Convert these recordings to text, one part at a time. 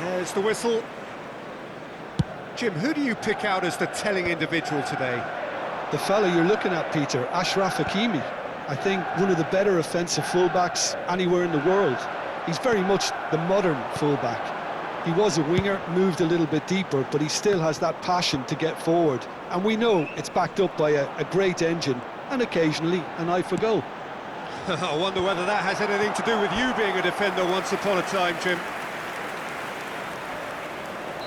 There's the whistle. Jim, who do you pick out as the telling individual today? The fella you're looking at, Peter, Ashraf Hakimi. I think one of the better offensive fullbacks anywhere in the world. He's very much the modern fullback. He was a winger, moved a little bit deeper, but he still has that passion to get forward. And we know it's backed up by a great engine, and occasionally an eye for goal. I wonder whether that has anything to do with you being a defender once upon a time, Jim.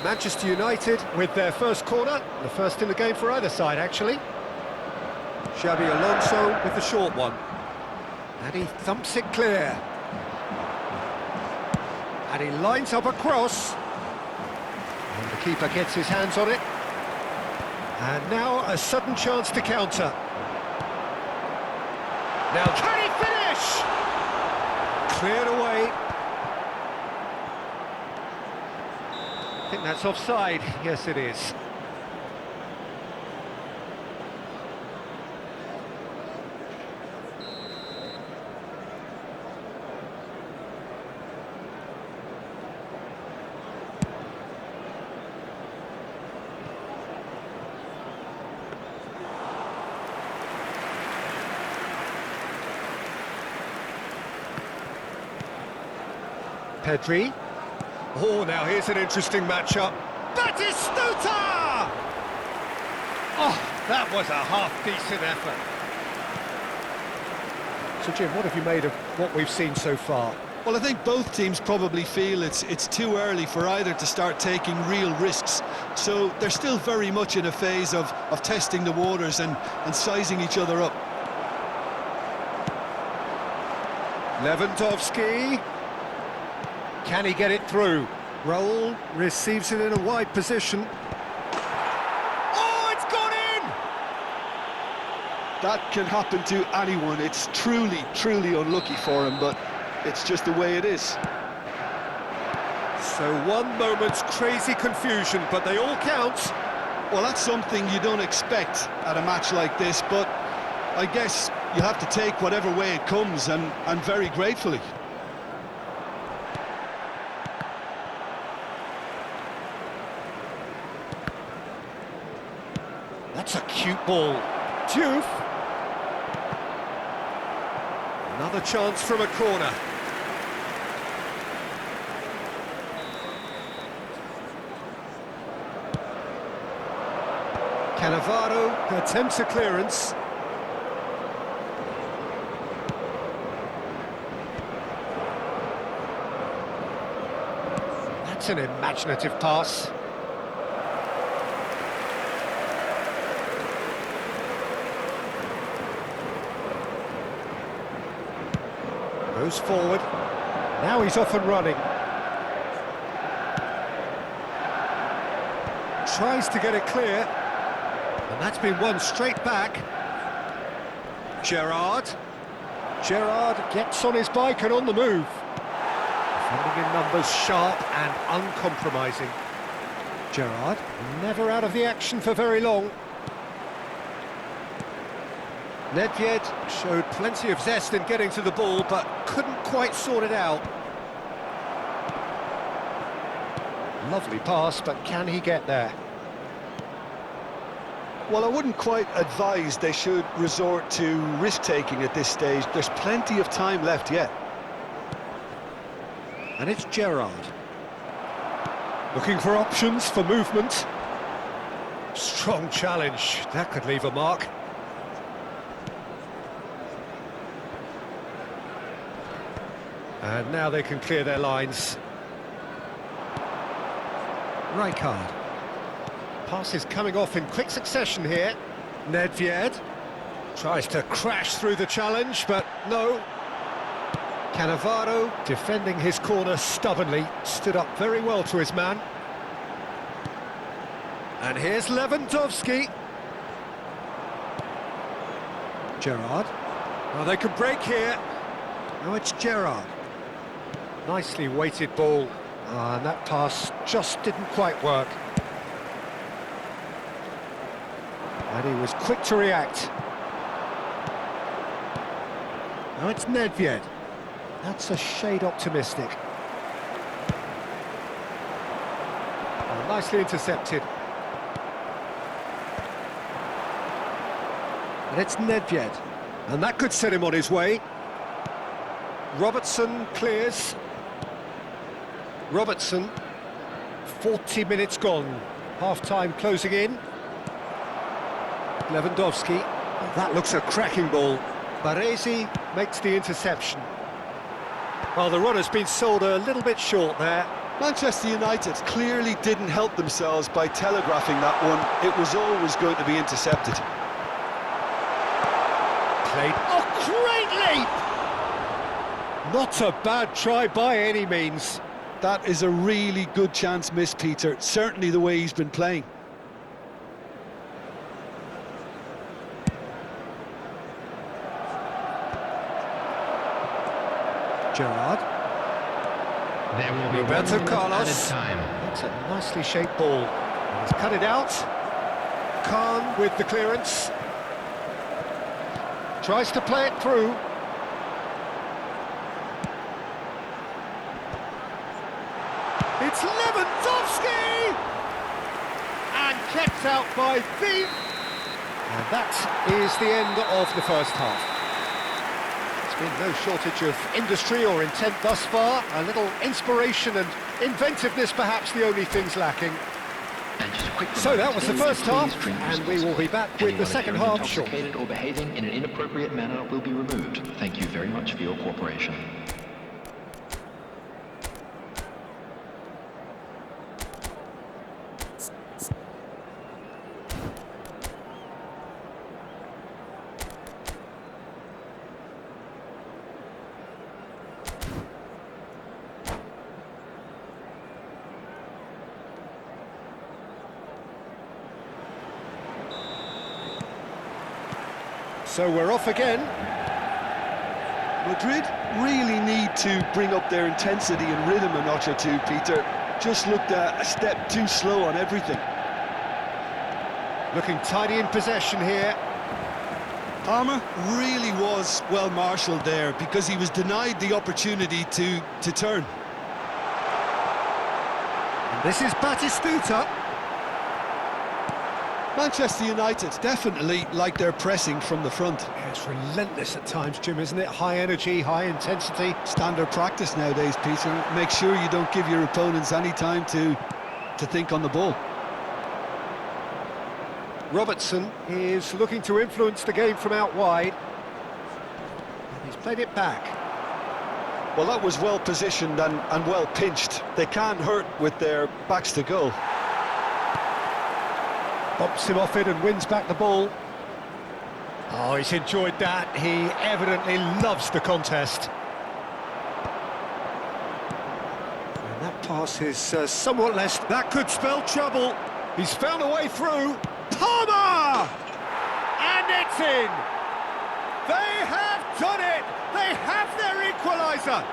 Manchester United with their first corner, the first in the game for either side, actually. Xabi Alonso with the short one. And he thumps it clear. And he lines up a cross. And the keeper gets his hands on it. And now a sudden chance to counter. Now, can he finish? Cleared away. I think that's offside. Yes, it is. Pedri. Oh, now here's an interesting matchup. Batistuta! Oh, that was a half-decent effort. So, Jim, what have you made of what we've seen so far? Well, I think both teams probably feel it's too early for either to start taking real risks. So they're still very much in a phase of testing the waters and sizing each other up. Lewandowski. Can he get it through? Raul receives it in a wide position. Oh, it's gone in! That can happen to anyone. It's truly, truly unlucky for him, but it's just the way it is. So one moment's crazy confusion, but they all count. Well, that's something you don't expect at a match like this, but I guess you have to take whatever way it comes, and very gratefully. That's a cute ball. Diouf. Another chance from a corner. Cannavaro attempts a clearance. That's an imaginative pass. Goes forward. Now he's off and running. Tries to get it clear. And that's been won straight back. Gerrard. Gerrard gets on his bike and on the move. Defending in numbers, sharp and uncompromising. Gerrard never out of the action for very long. Nedved showed plenty of zest in getting to the ball, but couldn't quite sort it out. Lovely pass, but can he get there? Well, I wouldn't quite advise they should resort to risk-taking at this stage. There's plenty of time left yet. And it's Gerrard. Looking for options for movement. Strong challenge. That could leave a mark. And now they can clear their lines. Rijkaard. Pass is coming off in quick succession here. Nedved tries to crash through the challenge, but no. Cannavaro defending his corner stubbornly, stood up very well to his man. And here's Lewandowski. Gerrard. Oh, they could break here. Now it's Gerrard. Nicely weighted ball. And that pass just didn't quite work. And he was quick to react. Now it's Nedved. That's a shade optimistic. Nicely intercepted. And it's Nedved. And that could set him on his way. Robertson clears. Robertson. 40 minutes gone. Half-time closing in. Lewandowski. That looks a cracking ball. Baresi makes the interception. Well, the run has been sold a little bit short there. Manchester United clearly didn't help themselves by telegraphing that one. It was always going to be intercepted. Played. Oh, great leap! Not a bad try by any means. That is a really good chance missed, Peter. Certainly the way he's been playing. Gerrard. There will be Roberto 1 minute Carlos. added time. That's a nicely shaped ball. He's cut it out. Khan with the clearance. Tries to play it through. It's Lewandowski! And kept out by Thief. And that is the end of the first half. There's been no shortage of industry or intent thus far. A little inspiration and inventiveness, perhaps the only things lacking. So that was the first half, and we will be back with the second half shortly. Intoxicated or behaving in an inappropriate manner will be removed. Thank you very much for your cooperation. So we're off again. Madrid really need to bring up their intensity and rhythm a notch or two, Peter. Just looked a step too slow on everything. Looking tidy in possession here. Palmer really was well marshalled there because he was denied the opportunity to turn. And this is Batistuta. Manchester United definitely like their pressing from the front. Yeah, it's relentless at times, Jim, isn't it? High energy, high intensity. Standard practice nowadays, Peter. Make sure you don't give your opponents any time to think on the ball. Robertson is looking to influence the game from out wide. And he's played it back. Well, that was well positioned and well pinched. They can't hurt with their backs to goal. Bumps him off it and wins back the ball. Oh, he's enjoyed that. He evidently loves the contest. And that pass is somewhat less. That could spell trouble. He's found a way through. Palmer! And it's in! They have done it! They have their equaliser!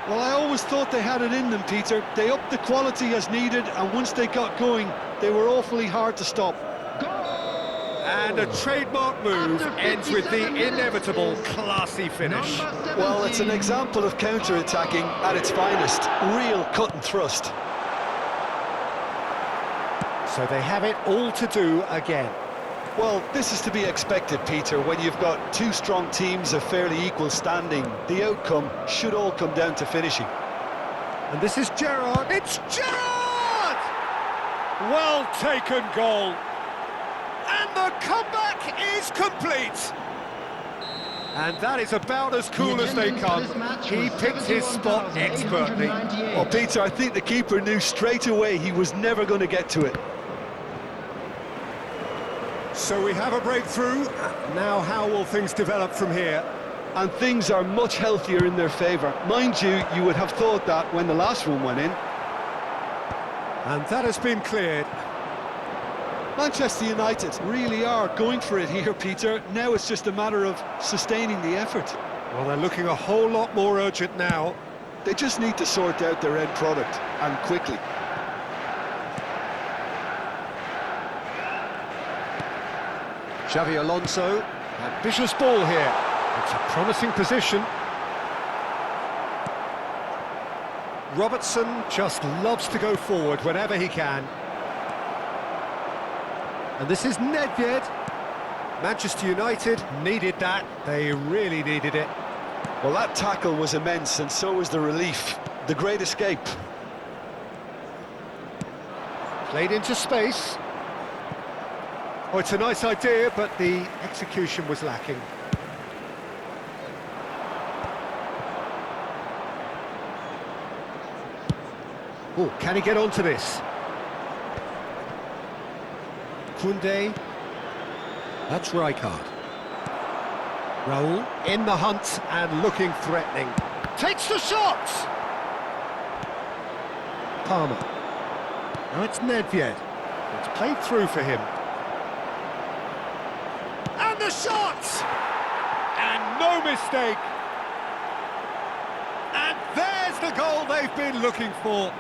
Well, I always thought they had it in them, Peter. They upped the quality as needed, and once they got going, they were awfully hard to stop. And a trademark move ends with the inevitable classy finish. Well, it's an example of counter-attacking at its finest. Real cut and thrust. So they have it all to do again. Well, this is to be expected, Peter, when you've got two strong teams of fairly equal standing. The outcome should all come down to finishing. And this is Gerrard. It's Gerrard! Well taken goal. And the comeback is complete. And that is about as cool as they come. He picked his spot expertly. Well, Peter, I think the keeper knew straight away he was never going to get to it. So we have a breakthrough. Now how will things develop from here? And things are much healthier in their favour. Mind you, you would have thought that when the last one went in. And that has been cleared. Manchester United really are going for it here, Peter. Now it's just a matter of sustaining the effort. Well, they're looking a whole lot more urgent now. They just need to sort out their end product, and quickly. Xavi Alonso, ambitious ball here. It's a promising position. Robertson just loves to go forward whenever he can. And this is Nedved. Manchester United needed that. They really needed it. Well, that tackle was immense, and so was the relief. The great escape. Played into space. Oh, it's a nice idea, but the execution was lacking. Oh, can he get onto this? Koundé. That's Rijkaard. Raul in the hunt and looking threatening. Takes the shot! Palmer. Now it's Nedved. It's played through for him. And the shot! And no mistake! And there's the goal they've been looking for.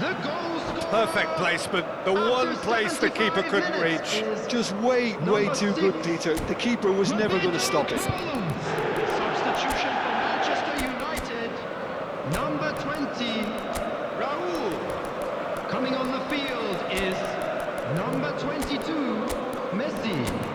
The goal scorer. Perfect placement, the one place the keeper couldn't reach. Just way too good, Peter. The keeper was never going to stop it. Substitution for Manchester United. Number 20, Raul. Coming on the field is number 22, Messi.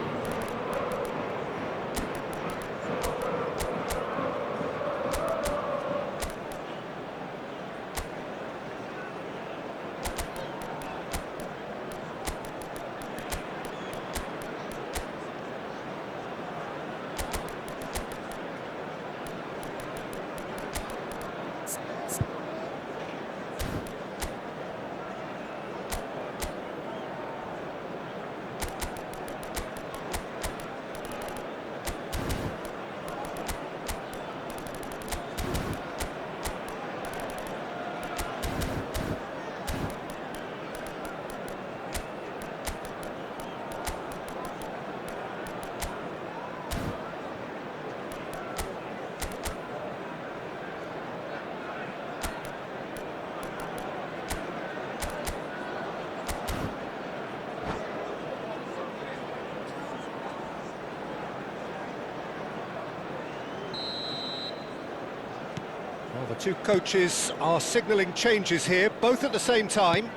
Well, the two coaches are signalling changes here, both at the same time.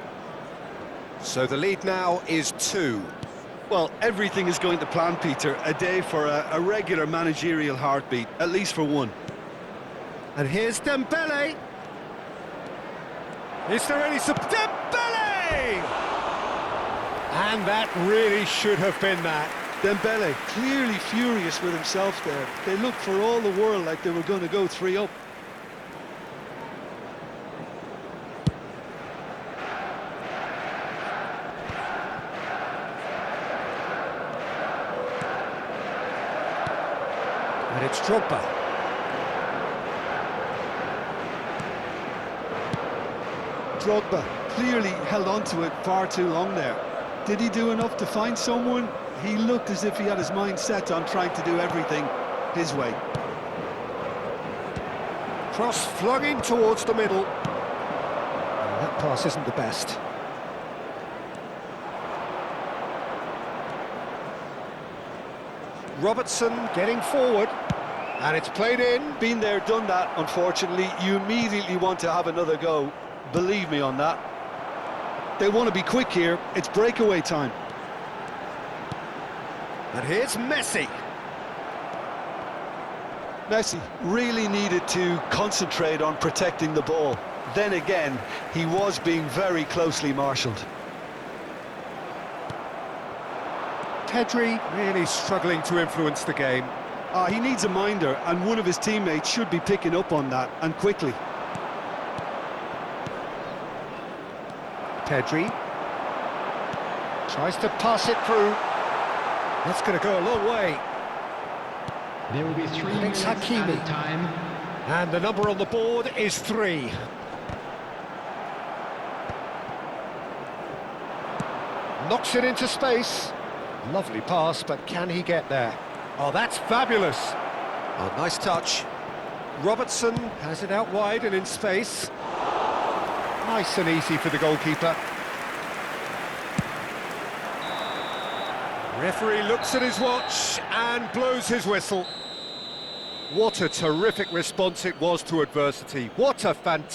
So the lead now is 2. Well, everything is going to plan, Peter. A day for a regular managerial heartbeat, at least for one. And here's Dembele. Is there any Dembele! And that really should have been that. Dembele, clearly furious with himself there. They looked for all the world like they were going to go 3 up. And it's Drogba. Drogba clearly held on to it far too long there. Did he do enough to find someone? He looked as if he had his mind set on trying to do everything his way. Cross flung in towards the middle. That pass isn't the best. Robertson getting forward. And it's played in. Been there, done that, unfortunately. You immediately want to have another go. Believe me on that. They want to be quick here. It's breakaway time. And here's Messi. Messi really needed to concentrate on protecting the ball. Then again, he was being very closely marshalled. Pedri really struggling to influence the game. He needs a minder, and one of his teammates should be picking up on that, and quickly. Pedri tries to pass it through. That's going to go a long way. There will be 3 minutes Hakimi. at time. And the number on the board is 3. Knocks it into space. Lovely pass, but can he get there? Oh, that's fabulous. Oh, nice touch. Robertson has it out wide and in space. Nice and easy for the goalkeeper. Referee looks at his watch and blows his whistle. What a terrific response it was to adversity. What a fantastic...